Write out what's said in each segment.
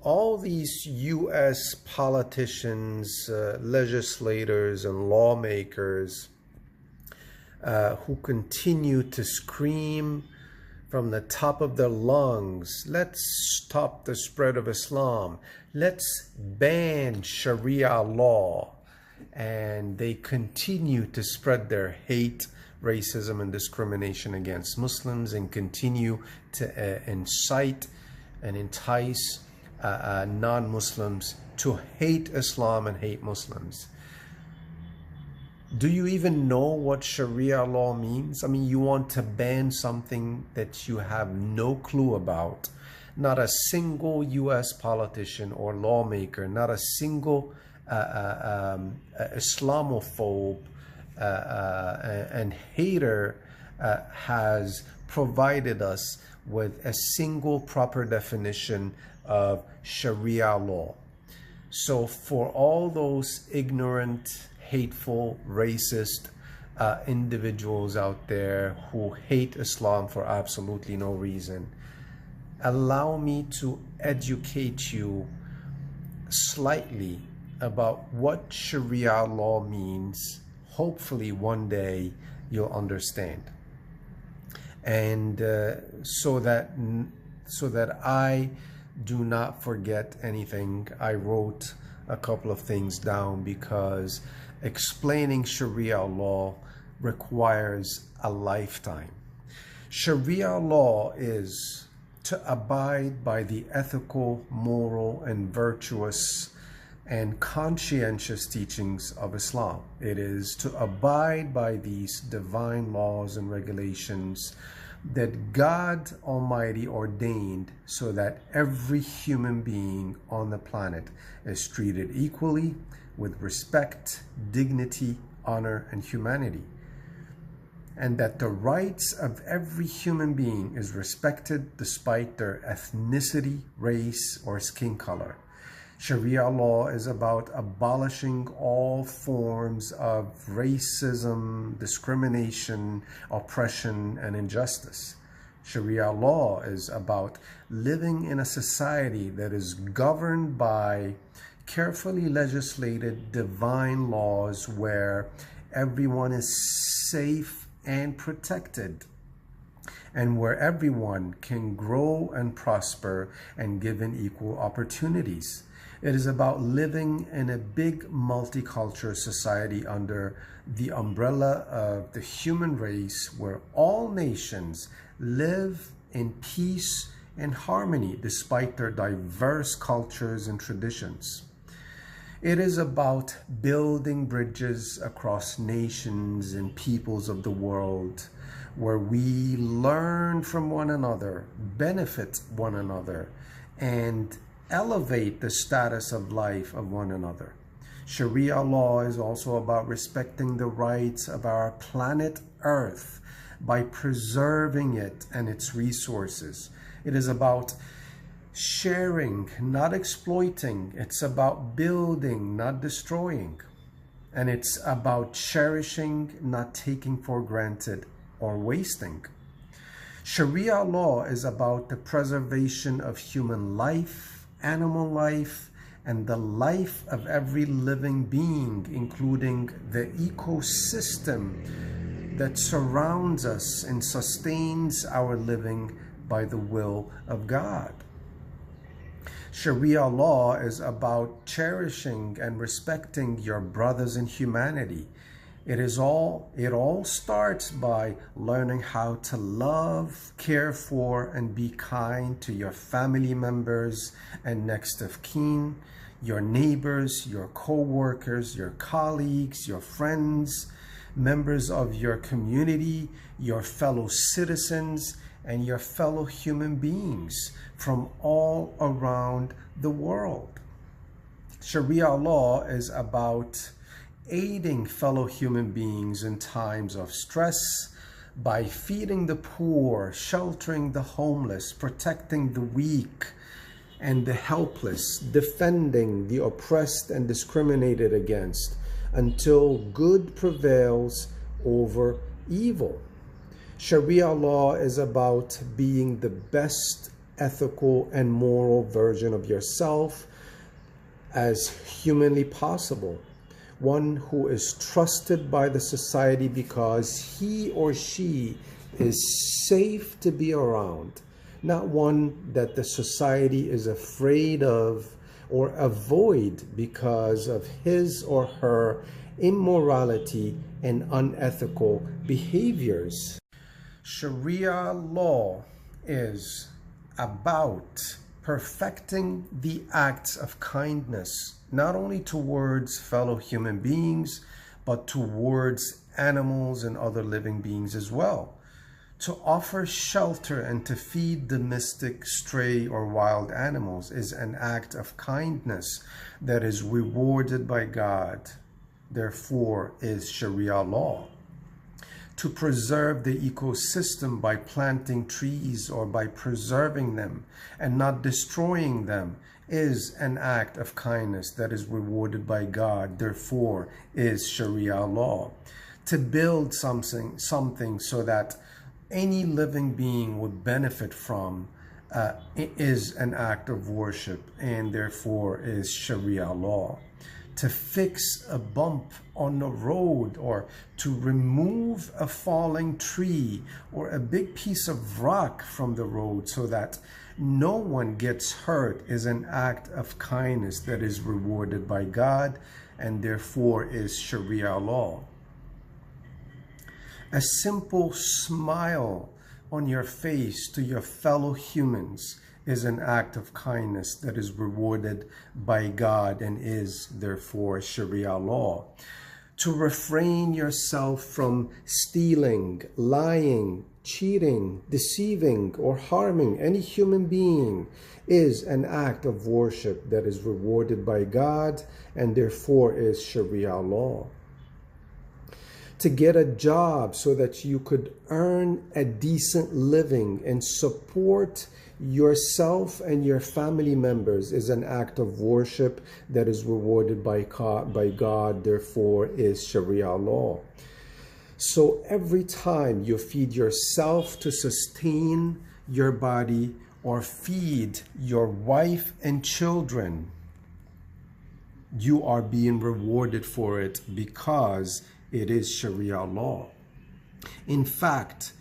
all these U.S. politicians, legislators, and lawmakers who continue to scream from the top of their lungs, let's stop the spread of Islam, let's ban Sharia law, and they continue to spread their hate, racism, and discrimination against Muslims, and continue to incite and entice non-Muslims to hate Islam and hate Muslims. Do you even know what Sharia law means? I mean, you want to ban something that you have no clue about. Not a single U.S. politician or lawmaker, not a single Islamophobe and hater has provided us with a single proper definition of Sharia law. So for all those ignorant, hateful, racist individuals out there who hate Islam for absolutely no reason, allow me to educate you slightly about what Sharia law means. Hopefully one day you'll understand. And so that I do not forget anything, I wrote a couple of things down, because explaining Sharia law requires a lifetime. Sharia law is to abide by the ethical, moral, and virtuous and conscientious teachings of Islam. It is to abide by these divine laws and regulations that God Almighty ordained so that every human being on the planet is treated equally with respect, dignity, honor, and humanity, and that the rights of every human being is respected despite their ethnicity, race, or skin color. Sharia law is about abolishing all forms of racism, discrimination, oppression, and injustice. Sharia law is about living in a society that is governed by carefully legislated divine laws where everyone is safe and protected, and where everyone can grow and prosper and given equal opportunities. It is about living in a big multicultural society under the umbrella of the human race, where all nations live in peace and harmony despite their diverse cultures and traditions. It is about building bridges across nations and peoples of the world, where we learn from one another, benefit one another, and elevate the status of life of one another. Sharia law is also about respecting the rights of our planet Earth by preserving it and its resources. It is about sharing, not exploiting. It's about building, not destroying. And it's about cherishing, not taking for granted or wasting. Sharia law is about the preservation of human life, animal life, and the life of every living being, including the ecosystem that surrounds us and sustains our living by the will of God. Sharia law is about cherishing and respecting your brothers in humanity. It all starts by learning how to love, care for, and be kind to your family members and next of kin, your neighbors, your co-workers, your colleagues, your friends, members of your community, your fellow citizens, and your fellow human beings from all around the world. Sharia law is about aiding fellow human beings in times of stress by feeding the poor, sheltering the homeless, protecting the weak and the helpless, defending the oppressed and discriminated against, until good prevails over evil. Sharia law is about being the best ethical and moral version of yourself as humanly possible. One who is trusted by the society because he or she is safe to be around, not one that the society is afraid of or avoid because of his or her immorality and unethical behaviors. Sharia law is about perfecting the acts of kindness, not only towards fellow human beings, but towards animals and other living beings as well. To offer shelter and to feed domestic, stray, or wild animals is an act of kindness that is rewarded by God. Therefore is Sharia law. To preserve the ecosystem by planting trees or by preserving them and not destroying them is an act of kindness that is rewarded by God. Therefore is Sharia law. To build something so that any living being would benefit from is an act of worship, and therefore is Sharia law. To fix a bump on the road or to remove a falling tree or a big piece of rock from the road so that no one gets hurt is an act of kindness that is rewarded by God, and therefore is Sharia law. A simple smile on your face to your fellow humans is an act of kindness that is rewarded by God and is therefore Sharia law. To refrain yourself from stealing, lying, cheating, deceiving, or harming any human being is an act of worship that is rewarded by God and therefore is Sharia law. To get a job so that you could earn a decent living and support yourself and your family members is an act of worship that is rewarded by God, therefore is Sharia law. So every time you feed yourself to sustain your body or feed your wife and children, you are being rewarded for it because it is Sharia law. In fact,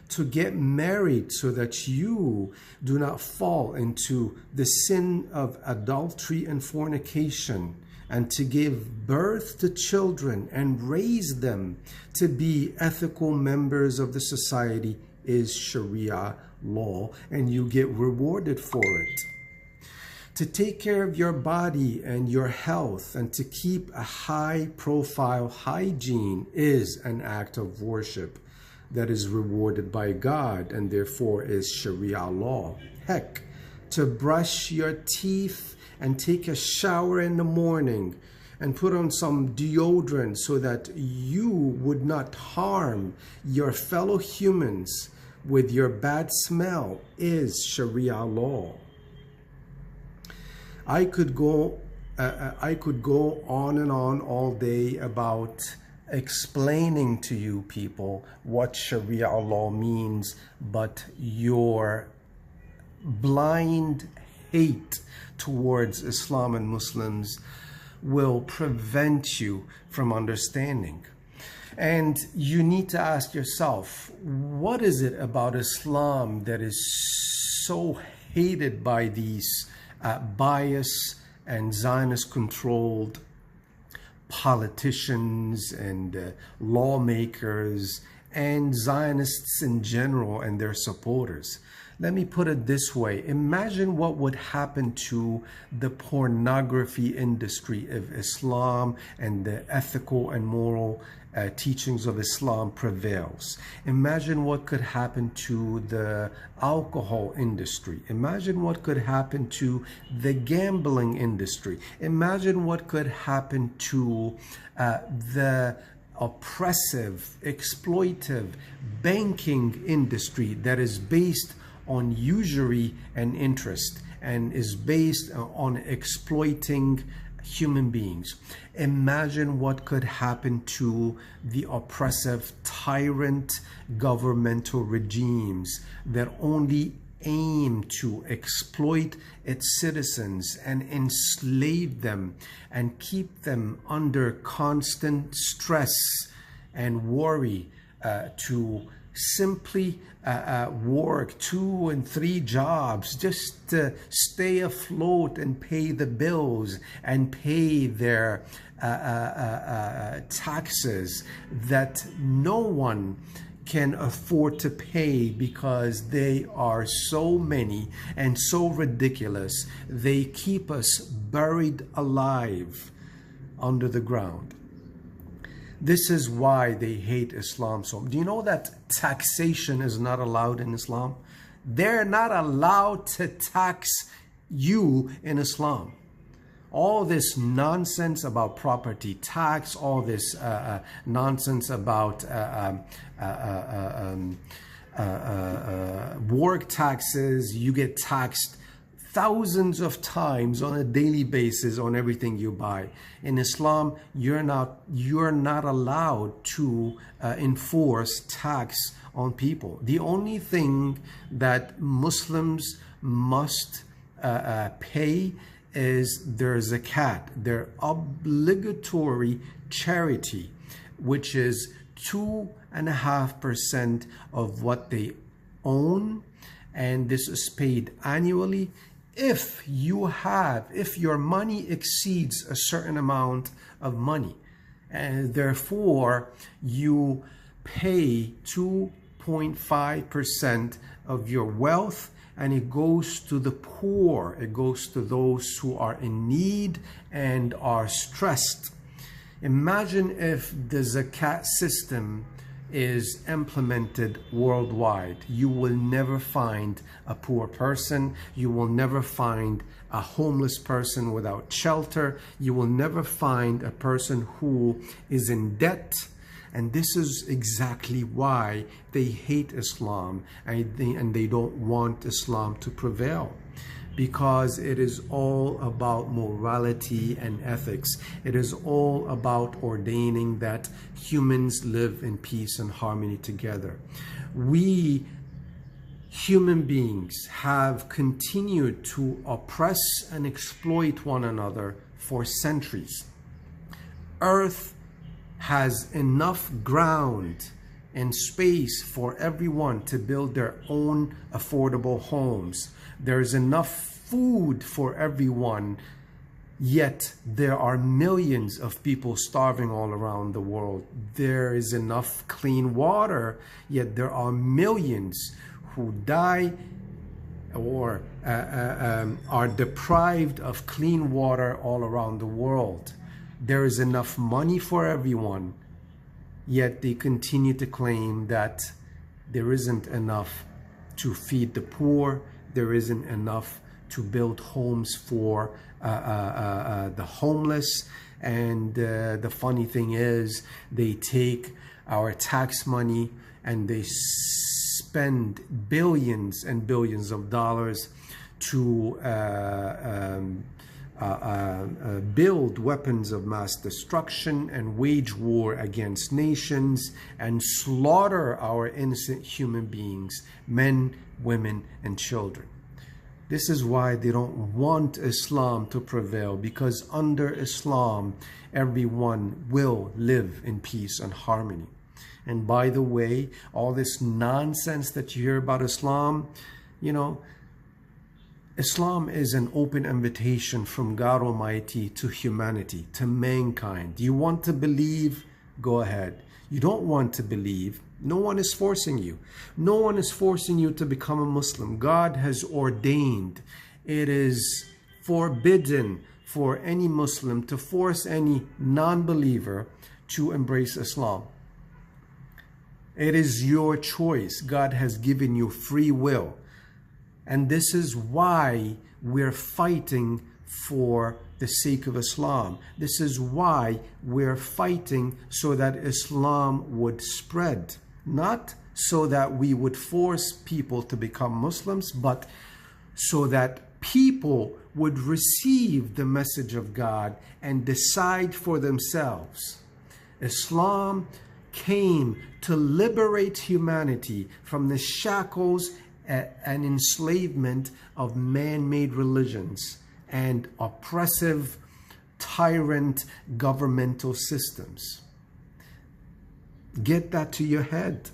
to get married so that you do not fall into the sin of adultery and fornication, and to give birth to children and raise them to be ethical members of the society is Sharia law, and you get rewarded for it. To take care of your body and your health and to keep a high-profile hygiene is an act of worship that is rewarded by God and therefore is Sharia law. Heck, to brush your teeth and take a shower in the morning and put on some deodorant so that you would not harm your fellow humans with your bad smell is Sharia law. I could go on and on all day about explaining to you people what Sharia law means, but your blind hate towards Islam and Muslims will prevent you from understanding. And you need to ask yourself, what is it about Islam that is so hated by these bias and Zionist-controlled politicians and lawmakers and Zionists in general and their supporters? Let me put it this way. Imagine what would happen to the pornography industry if Islam and the ethical and moral teachings of Islam prevails. Imagine what could happen to the alcohol industry. Imagine what could happen to the gambling industry. Imagine what could happen to the oppressive, exploitive banking industry that is based on usury and interest and is based on exploiting human beings. Imagine what could happen to the oppressive, tyrant governmental regimes that only aim to exploit its citizens and enslave them and keep them under constant stress and worry, to simply work 2 and 3 jobs just to stay afloat and pay the bills and pay their taxes that no one can afford to pay because they are so many and so ridiculous. They keep us buried alive under the ground. This is why they hate Islam so much. Do you know that taxation is not allowed in Islam? They're not allowed to tax you in Islam. All this nonsense about property tax, all this nonsense about work taxes, you get taxed thousands of times on a daily basis on everything you buy. In Islam, you're not allowed to enforce tax on people. The only thing that Muslims must pay is their zakat, their obligatory charity, which is 2.5% of what they own, and this is paid annually. If your money exceeds a certain amount of money, and therefore you pay 2.5% of your wealth, and it goes to the poor, it goes to those who are in need and are stressed. Imagine if the zakat system is implemented worldwide. You will never find a poor person. You will never find a homeless person without shelter. You will never find a person who is in debt. And this is exactly why they hate Islam, and they don't want Islam to prevail. Because it is all about morality and ethics. It is all about ordaining that humans live in peace and harmony together. We human beings have continued to oppress and exploit one another for centuries. Earth has enough ground and space for everyone to build their own affordable homes. There's enough food for everyone, yet there are millions of people starving all around the world. There is enough clean water, yet there are millions who die or are deprived of clean water all around the world. There is enough money for everyone, yet they continue to claim that there isn't enough to feed the poor, there isn't enough to build homes for the homeless. And the funny thing is, they take our tax money and they spend billions and billions of dollars to build weapons of mass destruction and wage war against nations and slaughter our innocent human beings, men, women, and children. This is why they don't want Islam to prevail, because under Islam, everyone will live in peace and harmony. And by the way, all this nonsense that you hear about Islam, you know, Islam is an open invitation from God Almighty to humanity, to mankind. You want to believe? Go ahead. You don't want to believe? No one is forcing you. No one is forcing you to become a Muslim. God has ordained. It is forbidden for any Muslim to force any non-believer to embrace Islam. It is your choice. God has given you free will. And this is why we're fighting for the sake of Islam. This is why we're fighting so that Islam would spread. Not so that we would force people to become Muslims, but so that people would receive the message of God and decide for themselves. Islam came to liberate humanity from the shackles an enslavement of man-made religions and oppressive, tyrant governmental systems. Get that to your head.